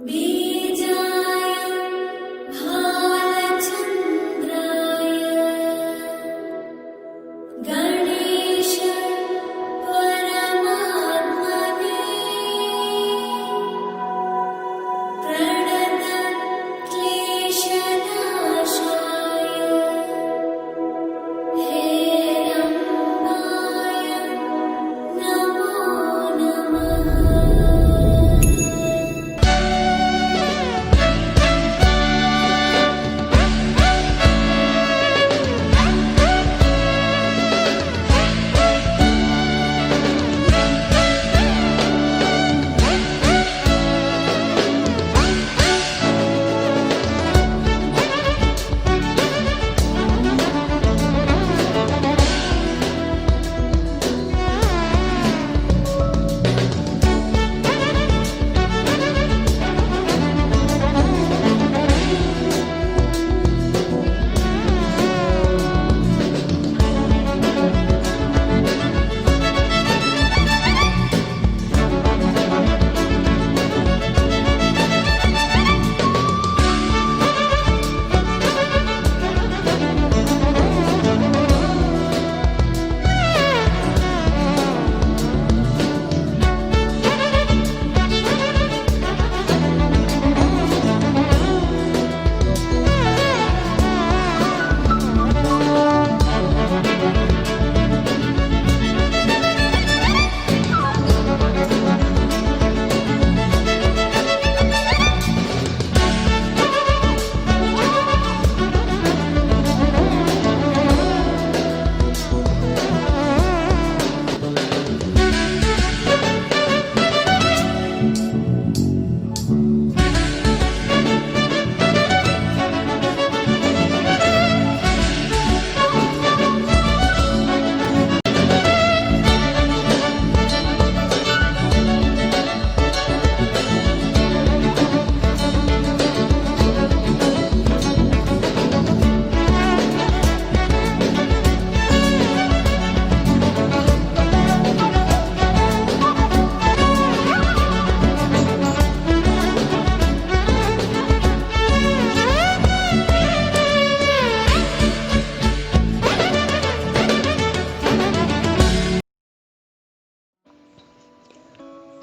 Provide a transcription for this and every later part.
बीजाय भालचन्द्राय गणेश परमात्मने प्रणत क्लेशनाशाय हेरम्बाय नमो नमः।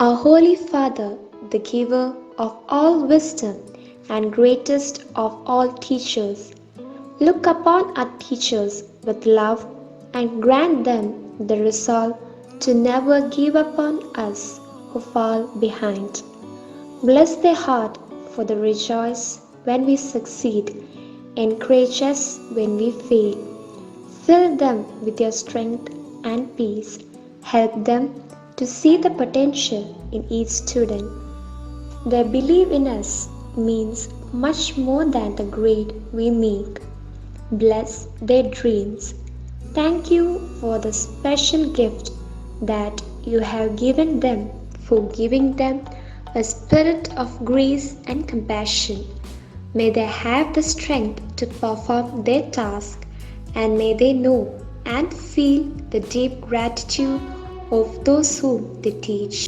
Our Holy Father, the giver of all wisdom and greatest of all teachers, look upon our teachers with love and grant them the resolve to never give up on us who fall behind. Bless their heart, for they rejoice when we succeed, encourage us when we fail. Fill them with your strength and peace. Help them to see the potential in each student. Their belief in us means much more than the grade we make. Bless their dreams. Thank you for the special gift that you have given them, for giving them a spirit of grace and compassion. May they have the strength to perform their task, and may they know and feel the deep gratitude of those whom they teach.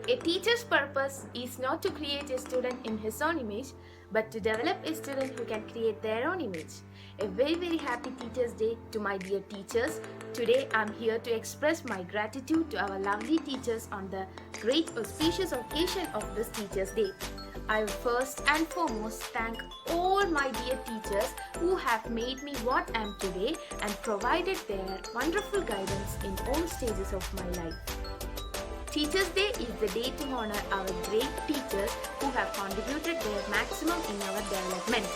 A teacher's purpose is not to create a student in his own image, but to develop a student who can create their own image. A very happy Teachers' Day to my dear teachers. Today I'm here to express my gratitude to our lovely teachers on the great auspicious occasion of this Teachers' Day. I will first and foremost thank all my dear teachers who have made me what I am today and provided their wonderful guidance in all stages of my life. Teachers' Day is the day to honor our great teachers who have contributed their maximum in our development.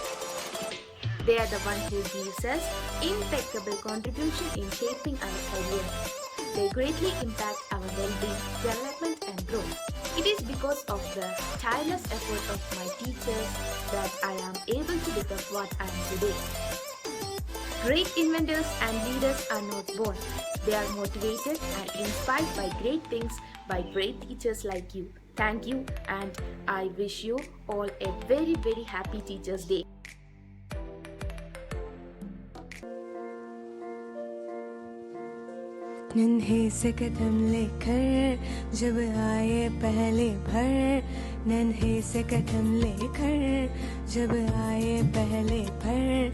They are the ones who gives us impeccable contribution in shaping our careers. They greatly impact our well-being, development and growth. It is because of the tireless effort of my teachers that I am able to become what I am today. Great inventors and leaders are not born. They are motivated and inspired by great things by great teachers like you. Thank you, and I wish you all a very happy Teachers' Day. नन्हे से कदम लेकर जब आए पहले भर, नन्हे से कदम लेकर जब आए पहले भर,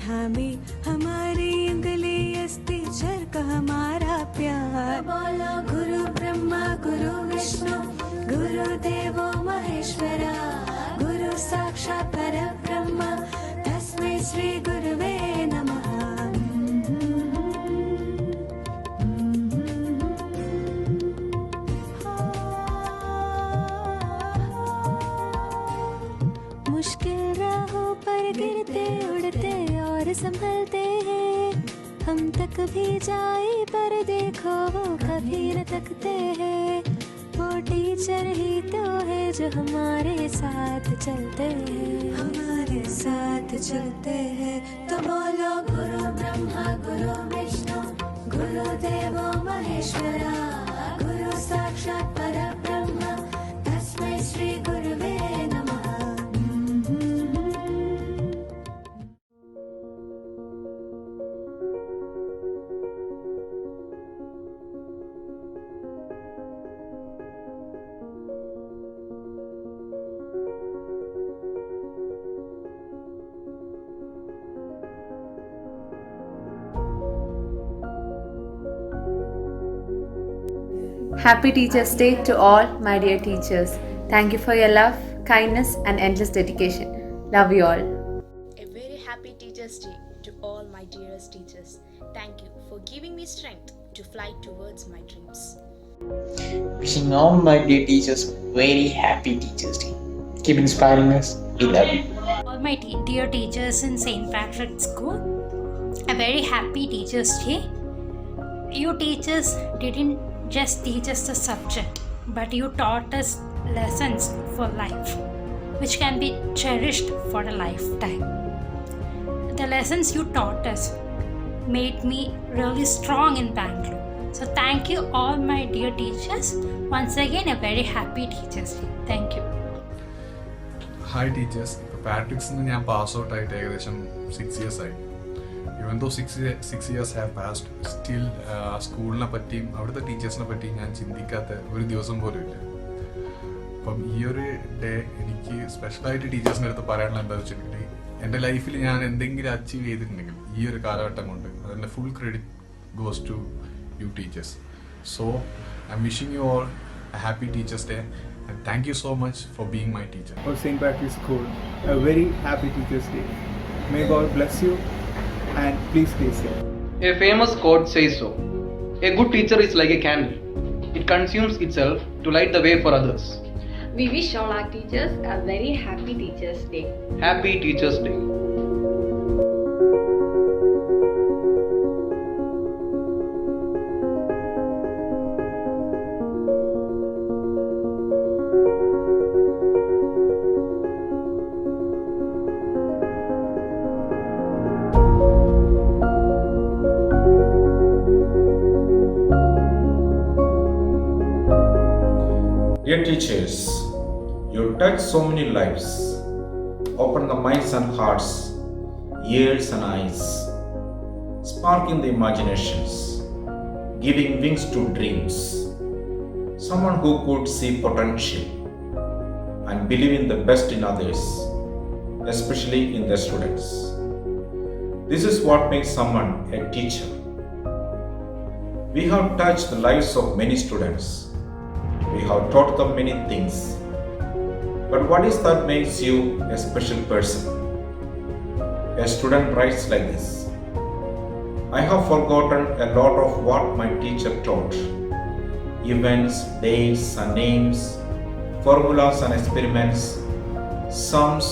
थामी हमारी उंगली इस टीचर का हमारा प्यार। बोलो गुरु ब्रह्मा गुरु विष्णु गुरु देवो महेश्वरा, गुरु साक्षात् परब्रह्म तस्मै श्री गुरुवे नमः। मुश्किल राहों पर गिरते उड़ते और संभलते हैं, हम तक भी जाए पर देखो वो कभी न तकते हैं। वो टीचर ही तो है जो हमारे साथ चलते हैं, हमारे साथ चलते हैं। तो बोलो गुरु ब्रह्मा गुरु विष्णु गुरु देवो महेश्वरा, गुरु साक्षात् परब्रह्म तस्मै श्री गुरुवे नमः। Happy Teachers' Day to all my dear teachers. Thank you for your love, kindness, and endless dedication. Love you all. A very happy Teachers' Day to all my dearest teachers. Thank you for giving me strength to fly towards my dreams. Wishing all my dear teachers very happy Teachers' Day. Keep inspiring us. We love you. All my dear teachers in St. Patrick's School, a very happy Teachers' Day. You teachers didn't just teach us the subject, but you taught us lessons for life, which can be cherished for a lifetime. The lessons you taught us made me really strong in Bangalore. So thank you all my dear teachers. Once again, a very happy Teachers' Day. Thank you. Hi teachers. ഇപ്പോൾ പാട്രിക്സിൽ നിന്ന് ഞാൻ pass out ആയിട്ട് ഏകദേശം 6 years ആയി. Even though 6 years have passed, still സ്കൂളിനെ പറ്റിയും അവിടുത്തെ ടീച്ചേഴ്സിനെ പറ്റിയും ഞാൻ ചിന്തിക്കാത്ത ഒരു ദിവസം പോലും ഇല്ല. അപ്പം ഈ ഒരു ഡേ എനിക്ക് സ്പെഷ്യലായിട്ട് ടീച്ചേഴ്സിൻ്റെ അടുത്ത് പറയാനുള്ള എന്താ വെച്ചിട്ടുണ്ടെങ്കിൽ, എൻ്റെ ലൈഫിൽ ഞാൻ എന്തെങ്കിലും അച്ചീവ് ചെയ്തിട്ടുണ്ടെങ്കിൽ ഈ ഒരു കാലഘട്ടം കൊണ്ട് അതിൻ്റെ full credit goes to you teachers. So I'm wishing you all a happy teachers day. And thank you so much for being my teacher. For St. Patrick's School, a very happy Teachers' Day. May God bless you and please stay safe. A famous quote says so. A good teacher is like a candle. It consumes itself to light the way for others. We wish all our teachers a very happy Teachers' Day. Happy Teachers' Day. Dear teachers, you touch so many lives, open the minds and hearts, ears and eyes, sparking the imaginations, giving wings to dreams. Someone who could see potential and believe in the best in others, especially in their students. This is what makes someone a teacher. We have touched the lives of many students. We have taught them many things. But what is that makes you a special person? A student writes like this: I have forgotten a lot of what my teacher taught. Events, dates and names, formulas and experiments, sums,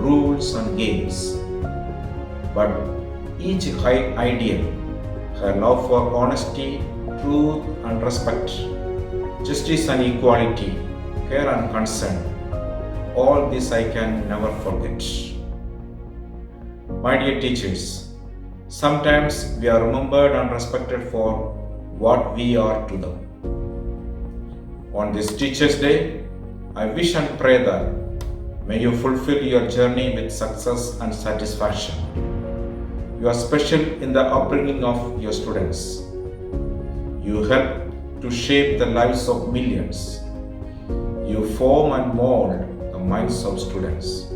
rules and games. But each high ideal, her love for honesty, truth and respect, justice and equality, care and concern, all this I can never forget. My dear teachers, sometimes we are remembered and respected for what we are to them. On this Teachers' Day, I wish and pray that may you fulfill your journey with success and satisfaction. You are special in the upbringing of your students. You help to shape the lives of millions. You form and mold the minds of students.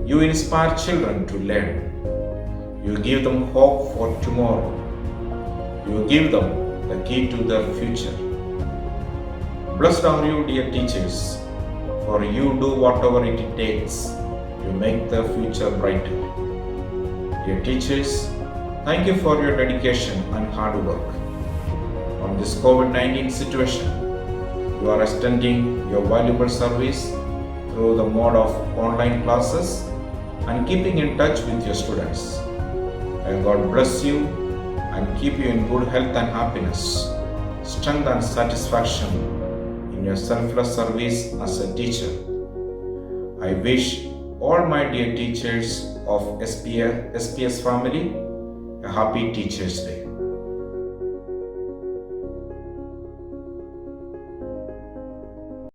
You inspire children to learn. You give them hope for tomorrow. You give them the key to their future. Blessed are you, dear teachers, for you do whatever it takes. You make the future brighter. Dear teachers, thank you for your dedication and hard work. On this COVID-19 situation, you are extending your valuable service through the mode of online classes and keeping in touch with your students. May God bless you and keep you in good health and happiness, strength and satisfaction in your selfless service as a teacher. I wish all my dear teachers of SPS family a happy Teachers' Day.